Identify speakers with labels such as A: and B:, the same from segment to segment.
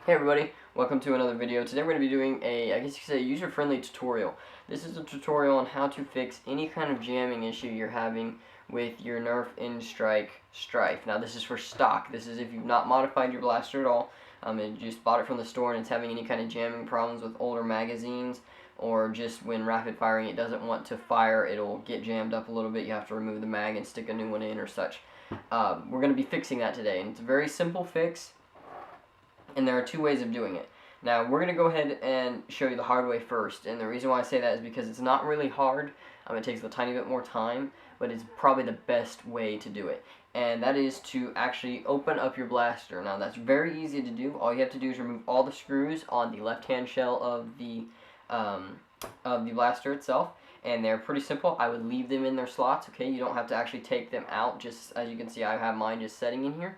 A: Hey everybody, welcome to another video. Today we're going to be doing I guess you could say, user-friendly tutorial. This is a tutorial on how to fix any kind of jamming issue you're having with your Nerf Stryfe. Now this is for stock. This is if you've not modified your blaster at all, and you just bought it from the store and it's having any kind of jamming problems with older magazines, or just when rapid firing it doesn't want to fire, it'll get jammed up a little bit, you have to remove the mag and stick a new one in or such. We're going to be fixing that today, and it's a very simple fix. And there are two ways of doing it. Now, we're going to go ahead and show you the hard way first. And the reason why I say that is because it's not really hard. It takes a tiny bit more time, but it's probably the best way to do it. And that is to actually open up your blaster. Now, that's very easy to do. All you have to do is remove all the screws on the left-hand shell of the blaster itself. And they're pretty simple. I would leave them in their slots, okay? You don't have to actually take them out. Just as you can see, I have mine just setting in here.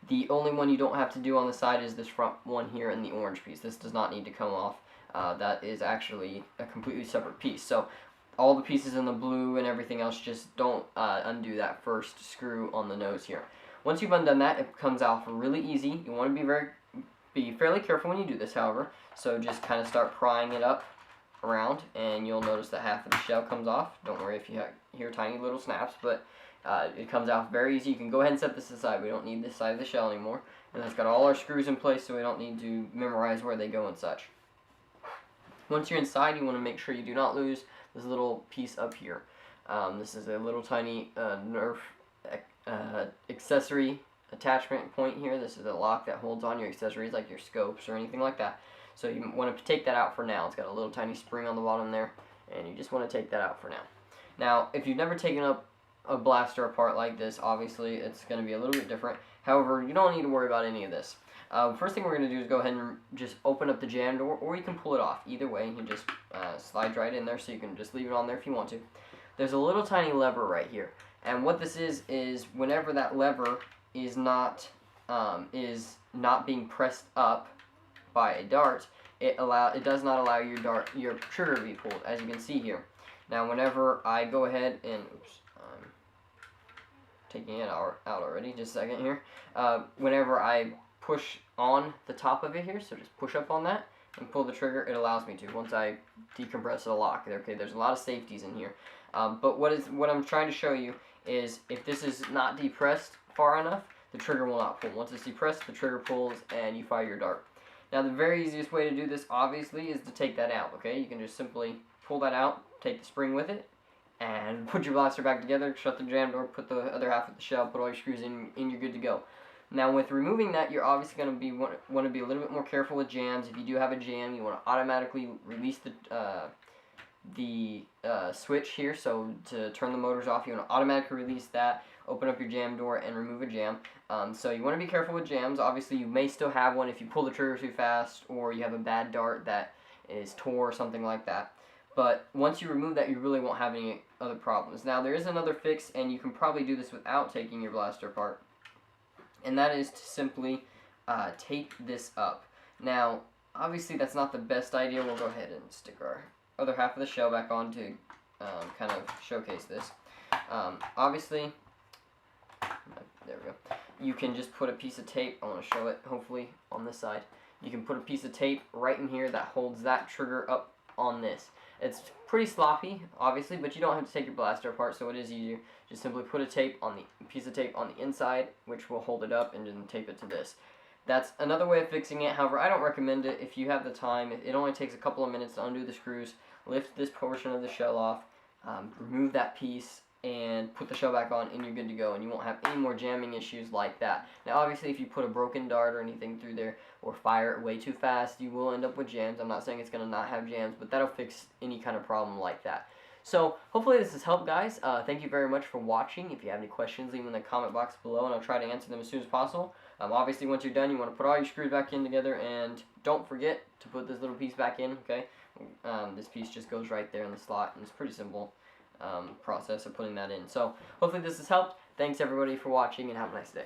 A: The only one you don't have to do on the side is this front one here in the orange piece. This does not need to come off. That is actually a completely separate piece. So all the pieces in the blue and everything else, just don't undo that first screw on the nose here. Once you've undone that, it comes off really easy. You want to be fairly careful when you do this, however. So just kind of start prying it up around, and you'll notice that half of the shell comes off. Don't worry if you hear tiny little snaps, but it comes out very easy. You can go ahead and set this aside. We don't need this side of the shell anymore. And it's got all our screws in place, so we don't need to memorize where they go and such. Once you're inside, you want to make sure you do not lose this little piece up here. This is a little tiny Nerf accessory attachment point here. This is a lock that holds on your accessories like your scopes or anything like that. So you want to take that out for now. It's got a little tiny spring on the bottom there, and you just want to take that out for now. Now, if you've never taken up a blaster apart like this, obviously it's going to be a little bit different. However, you don't need to worry about any of this. First thing we're going to do is go ahead and just open up the jam door, or you can pull it off. Either way, you can just slide right in there, so you can just leave it on there if you want to. There's a little tiny lever right here, and what this is whenever that lever is not being pressed up by a dart, it does not allow your trigger to be pulled, as you can see here. Now, whenever I go ahead and taking it out already, just a second here. Whenever I push on the top of it here, so just push up on that and pull the trigger, it allows me to, once I decompress the lock. Okay, there's a lot of safeties in here. But what I'm trying to show you is if this is not depressed far enough, the trigger will not pull. Once it's depressed, the trigger pulls and you fire your dart. Now, the very easiest way to do this, obviously, is to take that out, okay? You can just simply pull that out, take the spring with it, and put your blaster back together, shut the jam door, put the other half of the shell, put all your screws in, and you're good to go. Now, with removing that, you're obviously going to want to be a little bit more careful with jams. If you do have a jam, you want to automatically release the switch here. So to turn the motors off, you want to automatically release that, open up your jam door, and remove a jam. So you want to be careful with jams. Obviously, you may still have one if you pull the trigger too fast, or you have a bad dart that is tore or something like that. But once you remove that, you really won't have any other problems. Now, there is another fix, and you can probably do this without taking your blaster apart. And that is to simply tape this up. Now, obviously, that's not the best idea. We'll go ahead and stick our other half of the shell back on to kind of showcase this. Obviously, there we go. You can just put a piece of tape. I want to show it, hopefully, on this side. You can put a piece of tape right in here that holds that trigger up on this. It's pretty sloppy, obviously, but you don't have to take your blaster apart, so it is easier. Just simply put a piece of tape on the inside, which will hold it up, and then tape it to this. That's another way of fixing it. However, I don't recommend it if you have the time. It only takes a couple of minutes to undo the screws, lift this portion of the shell off, remove that piece, and put the shell back on, and you're good to go, and you won't have any more jamming issues like that. Now, obviously, if you put a broken dart or anything through there, or fire it way too fast, you will end up with jams. I'm not saying it's going to not have jams, but that'll fix any kind of problem like that. So, hopefully this has helped, guys. Thank you very much for watching. If you have any questions, leave them in the comment box below, and I'll try to answer them as soon as possible. Obviously, once you're done, you want to put all your screws back in together, and don't forget to put this little piece back in, okay? This piece just goes right there in the slot, and it's pretty simple process of putting that in. So, hopefully this has helped. Thanks, everybody, for watching, and have a nice day.